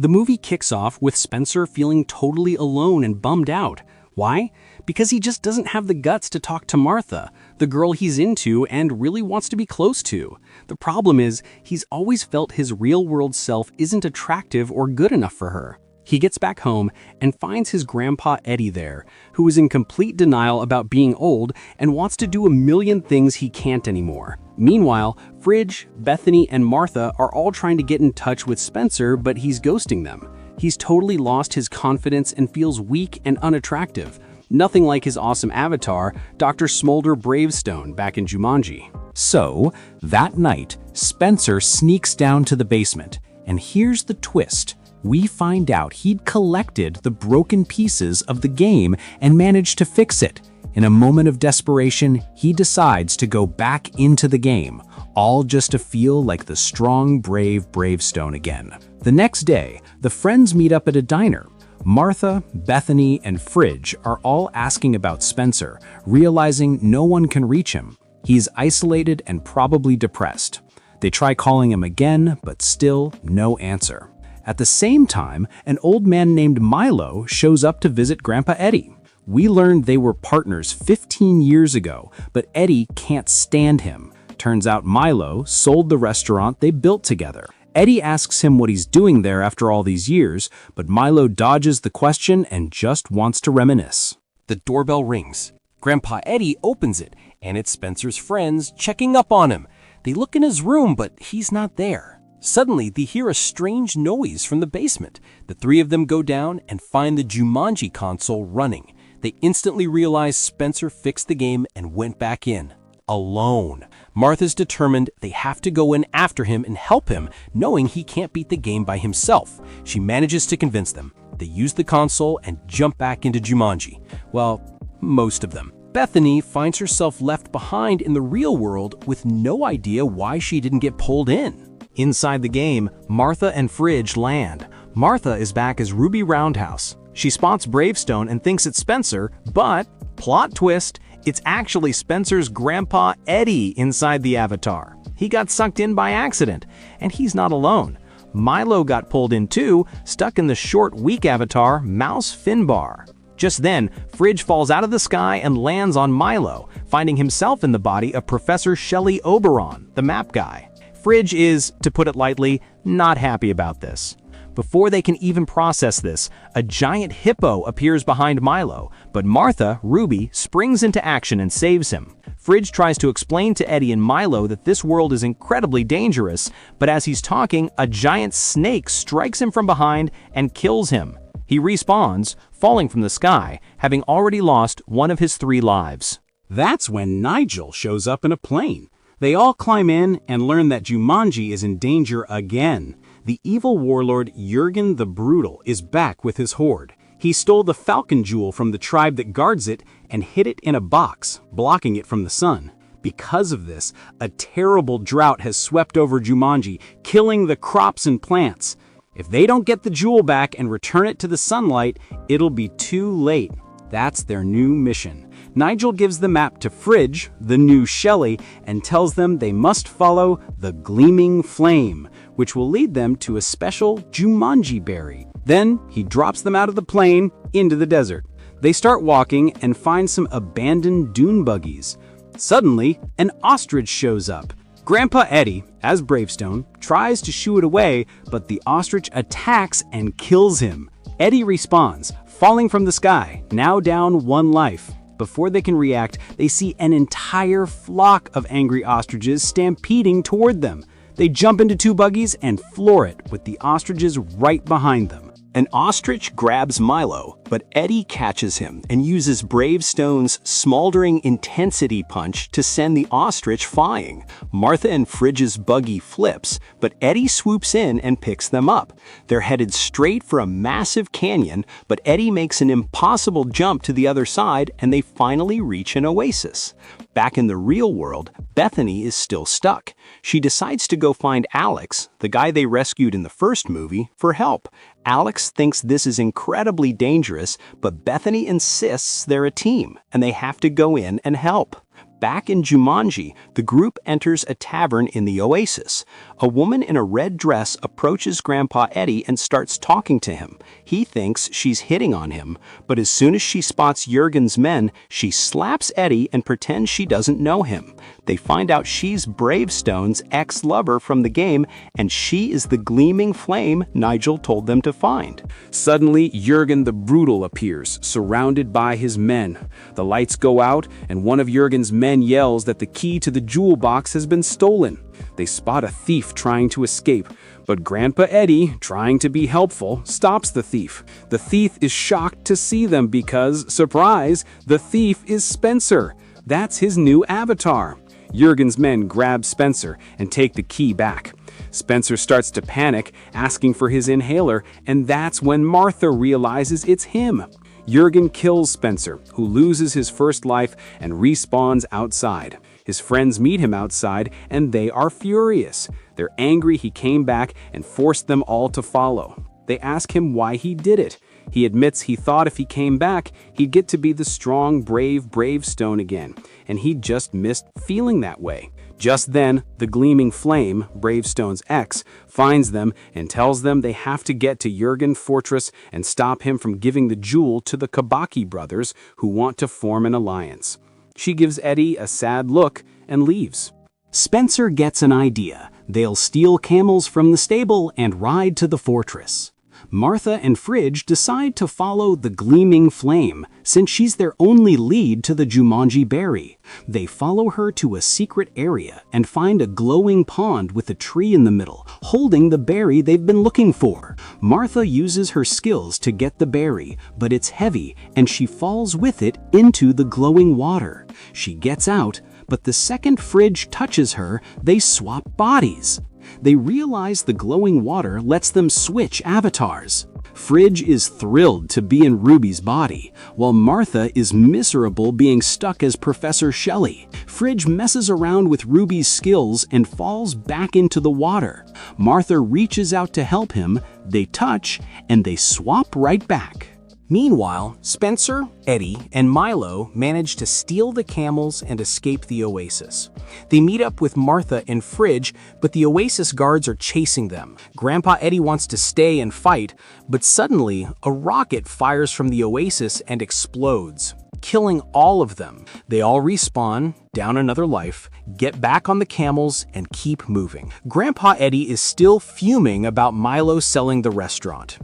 The movie kicks off with Spencer feeling totally alone and bummed out. Why? Because he just doesn't have the guts to talk to Martha, the girl he's into and really wants to be close to. The problem is, he's always felt his real-world self isn't attractive or good enough for her. He gets back home and finds his grandpa Eddie there, who is in complete denial about being old and wants to do a million things he can't anymore. Meanwhile, Fridge, Bethany, and Martha are all trying to get in touch with Spencer, but he's ghosting them. He's totally lost his confidence and feels weak and unattractive. Nothing like his awesome avatar, Dr. Smolder Bravestone, back in Jumanji. So, that night, Spencer sneaks down to the basement, and here's the twist. We find out he'd collected the broken pieces of the game and managed to fix it. In a moment of desperation, he decides to go back into the game, all just to feel like the strong, brave Bravestone again. The next day, the friends meet up at a diner. Martha, Bethany, and Fridge are all asking about Spencer, realizing no one can reach him. He's isolated and probably depressed. They try calling him again, but still no answer. At the same time, an old man named Milo shows up to visit Grandpa Eddie. We learned they were partners 15 years ago, but Eddie can't stand him. Turns out Milo sold the restaurant they built together. Eddie asks him what he's doing there after all these years, but Milo dodges the question and just wants to reminisce. The doorbell rings. Grandpa Eddie opens it, and it's Spencer's friends checking up on him. They look in his room, but he's not there. Suddenly, they hear a strange noise from the basement. The three of them go down and find the Jumanji console running. They instantly realize Spencer fixed the game and went back in. Alone. Martha's determined they have to go in after him and help him, knowing he can't beat the game by himself. She manages to convince them. They use the console and jump back into Jumanji. Well, most of them. Bethany finds herself left behind in the real world with no idea why she didn't get pulled in. Inside the game, Martha and Fridge land. Martha is back as Ruby Roundhouse. She spots Bravestone and thinks it's Spencer, but, plot twist, it's actually Spencer's grandpa Eddie inside the avatar. He got sucked in by accident, and he's not alone. Milo got pulled in too, stuck in the short, weak avatar Mouse Finbar. Just then, Fridge falls out of the sky and lands on Milo, finding himself in the body of Professor Shelley Oberon, the map guy. Fridge is, to put it lightly, not happy about this. Before they can even process this, a giant hippo appears behind Milo, but Martha, Ruby, springs into action and saves him. Fridge tries to explain to Eddie and Milo that this world is incredibly dangerous, but as he's talking, a giant snake strikes him from behind and kills him. He respawns, falling from the sky, having already lost one of his 3 lives. That's when Nigel shows up in a plane. They all climb in and learn that Jumanji is in danger again. The evil warlord Jurgen the Brutal is back with his horde. He stole the Falcon Jewel from the tribe that guards it and hid it in a box, blocking it from the sun. Because of this, a terrible drought has swept over Jumanji, killing the crops and plants. If they don't get the jewel back and return it to the sunlight, it'll be too late. That's their new mission. Nigel gives the map to Fridge, the new Shelley, and tells them they must follow the Gleaming Flame, which will lead them to a special Jumanji berry. Then he drops them out of the plane into the desert. They start walking and find some abandoned dune buggies. Suddenly, an ostrich shows up. Grandpa Eddie, as Bravestone, tries to shoo it away, but the ostrich attacks and kills him. Eddie respawns, falling from the sky, now down 1 life. Before they can react, they see an entire flock of angry ostriches stampeding toward them. They jump into 2 buggies and floor it with the ostriches right behind them. An ostrich grabs Milo, but Eddie catches him and uses Bravestone's smoldering intensity punch to send the ostrich flying. Martha and Fridge's buggy flips, but Eddie swoops in and picks them up. They're headed straight for a massive canyon, but Eddie makes an impossible jump to the other side and they finally reach an oasis. Back in the real world, Bethany is still stuck. She decides to go find Alex, the guy they rescued in the first movie, for help. Alex thinks this is incredibly dangerous, but Bethany insists they're a team, and they have to go in and help. Back in Jumanji, the group enters a tavern in the oasis. A woman in a red dress approaches Grandpa Eddie and starts talking to him. He thinks she's hitting on him, but as soon as she spots Jurgen's men, she slaps Eddie and pretends she doesn't know him. They find out she's Bravestone's ex-lover from the game, and she is the gleaming flame Nigel told them to find. Suddenly, Jurgen the Brutal appears, surrounded by his men. The lights go out, and one of Jurgen's men yells that the key to the jewel box has been stolen. They spot a thief trying to escape, but Grandpa Eddie, trying to be helpful, stops the thief. The thief is shocked to see them because, surprise, the thief is Spencer. That's his new avatar. Jurgen's men grab Spencer and take the key back. Spencer starts to panic, asking for his inhaler, and that's when Martha realizes it's him. Jurgen kills Spencer, who loses his first life and respawns outside. His friends meet him outside, and they are furious. They're angry he came back and forced them all to follow. They ask him why he did it. He admits he thought if he came back, he'd get to be the strong, brave Bravestone again, and he just missed feeling that way. Just then, the gleaming flame, Bravestone's ex, finds them and tells them they have to get to Jurgen Fortress and stop him from giving the jewel to the Kabaki brothers, who want to form an alliance. She gives Eddie a sad look and leaves. Spencer gets an idea. They'll steal camels from the stable and ride to the fortress. Martha and Fridge decide to follow the gleaming flame, since she's their only lead to the Jumanji berry. They follow her to a secret area and find a glowing pond with a tree in the middle, holding the berry they've been looking for. Martha uses her skills to get the berry, but it's heavy and she falls with it into the glowing water. She gets out, but the second Fridge touches her, they swap bodies. They realize the glowing water lets them switch avatars. Fridge is thrilled to be in Ruby's body, while Martha is miserable being stuck as Professor Shelley. Fridge messes around with Ruby's skills and falls back into the water. Martha reaches out to help him, they touch, and they swap right back. Meanwhile, Spencer, Eddie, and Milo manage to steal the camels and escape the oasis. They meet up with Martha and Fridge, but the oasis guards are chasing them. Grandpa Eddie wants to stay and fight, but suddenly, a rocket fires from the oasis and explodes, killing all of them. They all respawn, down another life, get back on the camels, and keep moving. Grandpa Eddie is still fuming about Milo selling the restaurant.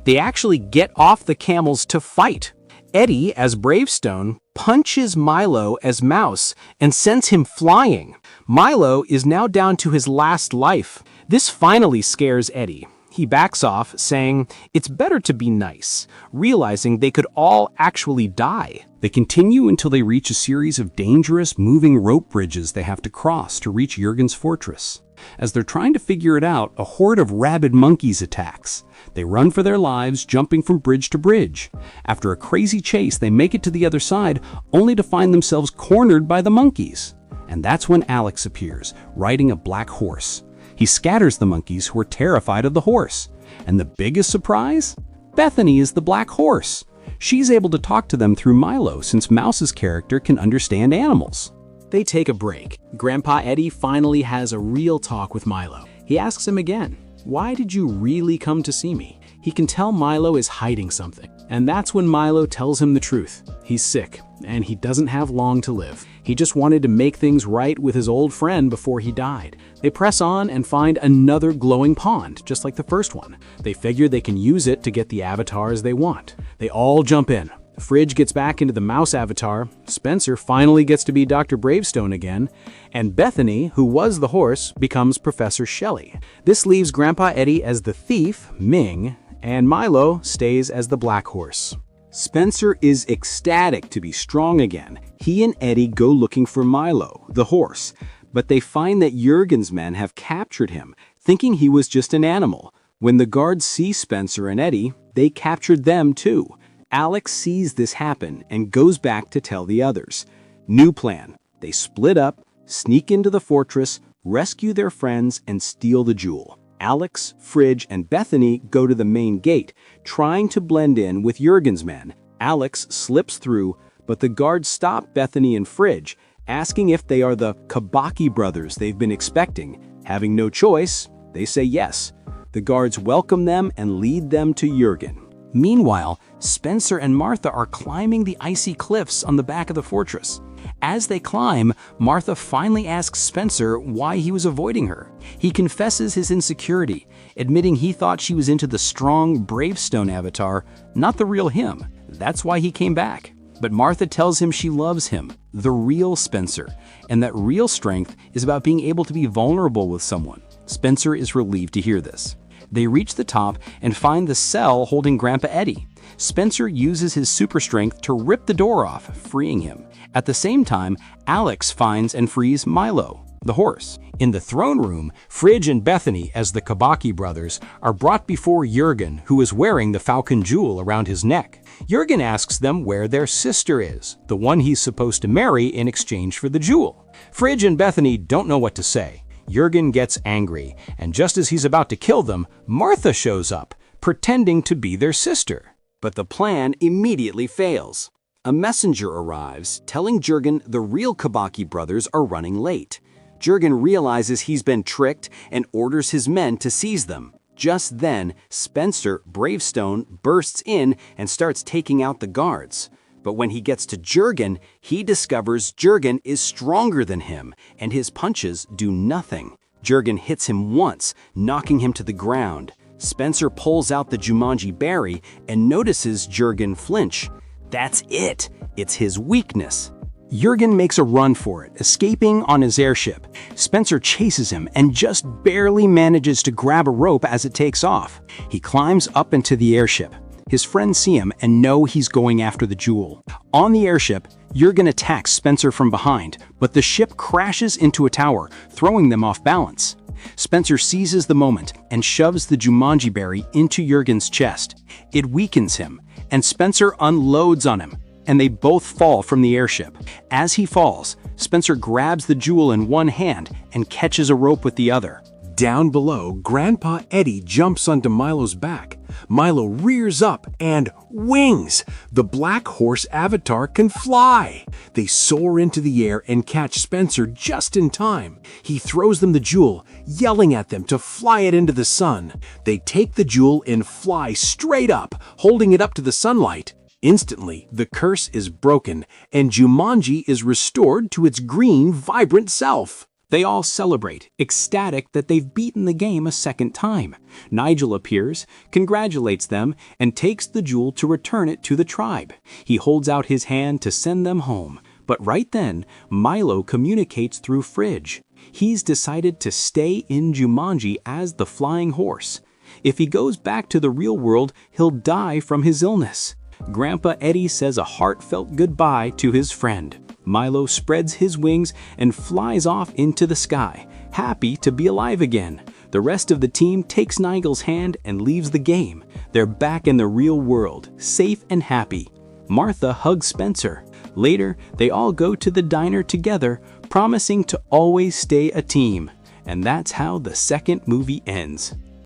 They actually get off the camels to fight. Eddie, as Bravestone, punches Milo as Mouse and sends him flying. Milo is now down to his last life. This finally scares Eddie. He backs off, saying it's better to be nice, realizing they could all actually die. They continue until they reach a series of dangerous moving rope bridges they have to cross to reach Jurgen's fortress. As they're trying to figure it out, a horde of rabid monkeys attacks. They run for their lives, jumping from bridge to bridge. After a crazy chase, they make it to the other side, only to find themselves cornered by the monkeys. And that's when Alex appears, riding a black horse. He scatters the monkeys, who are terrified of the horse. And the biggest surprise? Bethany is the black horse. She's able to talk to them through Milo, since Mouse's character can understand animals. They take a break. Grandpa Eddie finally has a real talk with Milo. He asks him again, "Why did you really come to see me?" He can tell Milo is hiding something. And that's when Milo tells him the truth. He's sick, and he doesn't have long to live. He just wanted to make things right with his old friend before he died. They press on and find another glowing pond, just like the first one. They figure they can use it to get the avatars they want. They all jump in. Fridge gets back into the mouse avatar, Spencer finally gets to be Dr. Bravestone again, and Bethany, who was the horse, becomes Professor Shelley. This leaves Grandpa Eddie as the thief, Ming, and Milo stays as the black horse. Spencer is ecstatic to be strong again. He and Eddie go looking for Milo, the horse, but they find that Jurgen's men have captured him, thinking he was just an animal. When the guards see Spencer and Eddie, they captured them too. Alex sees this happen and goes back to tell the others. New plan. They split up, sneak into the fortress, rescue their friends, and steal the jewel. Alex, Fridge, and Bethany go to the main gate, trying to blend in with Jurgen's men. Alex slips through, but the guards stop Bethany and Fridge. asking if they are the Kabaki brothers they've been expecting. Having no choice, they say yes. The guards welcome them and lead them to Jurgen. Meanwhile, Spencer and Martha are climbing the icy cliffs on the back of the fortress. As they climb, Martha finally asks Spencer why he was avoiding her. He confesses his insecurity, admitting he thought she was into the strong Bravestone avatar, not the real him. That's why he came back. But Martha tells him she loves him, the real Spencer, and that real strength is about being able to be vulnerable with someone. Spencer is relieved to hear this. They reach the top and find the cell holding Grandpa Eddie. Spencer uses his super strength to rip the door off, freeing him. At the same time, Alex finds and frees Milo, the horse. In the throne room, Fridge and Bethany, as the Kabaki brothers, are brought before Jurgen, who is wearing the falcon jewel around his neck. Jurgen asks them where their sister is, the one he's supposed to marry in exchange for the jewel. Fridge and Bethany don't know what to say. Jurgen gets angry, and just as he's about to kill them, Martha shows up, pretending to be their sister. But the plan immediately fails. A messenger arrives, telling Jurgen the real Kabaki brothers are running late. Jurgen realizes he's been tricked and orders his men to seize them. Just then, Spencer, Bravestone, bursts in and starts taking out the guards. But when he gets to Jurgen, he discovers Jurgen is stronger than him, and his punches do nothing. Jurgen hits him once, knocking him to the ground. Spencer pulls out the Jumanji berry and notices Jurgen flinch. That's it. It's his weakness. Jurgen makes a run for it, escaping on his airship. Spencer chases him and just barely manages to grab a rope as it takes off. He climbs up into the airship. His friends see him and know he's going after the jewel. On the airship, Jurgen attacks Spencer from behind, but the ship crashes into a tower, throwing them off balance. Spencer seizes the moment and shoves the Jumanji berry into Jurgen's chest. It weakens him, and Spencer unloads on him, and they both fall from the airship. As he falls, Spencer grabs the jewel in one hand and catches a rope with the other. Down below, Grandpa Eddie jumps onto Milo's back. Milo rears up and wings! The black horse avatar can fly! They soar into the air and catch Spencer just in time. He throws them the jewel, yelling at them to fly it into the sun. They take the jewel and fly straight up, holding it up to the sunlight. Instantly, the curse is broken, and Jumanji is restored to its green, vibrant self. They all celebrate, ecstatic that they've beaten the game a second time. Nigel appears, congratulates them, and takes the jewel to return it to the tribe. He holds out his hand to send them home. But right then, Milo communicates through Fridge. He's decided to stay in Jumanji as the flying horse. If he goes back to the real world, he'll die from his illness. Grandpa Eddie says a heartfelt goodbye to his friend. Milo spreads his wings and flies off into the sky, happy to be alive again. The rest of the team takes Nigel's hand and leaves the game. They're back in the real world, safe and happy. Martha hugs Spencer. Later, they all go to the diner together, promising to always stay a team. And that's how the second movie ends.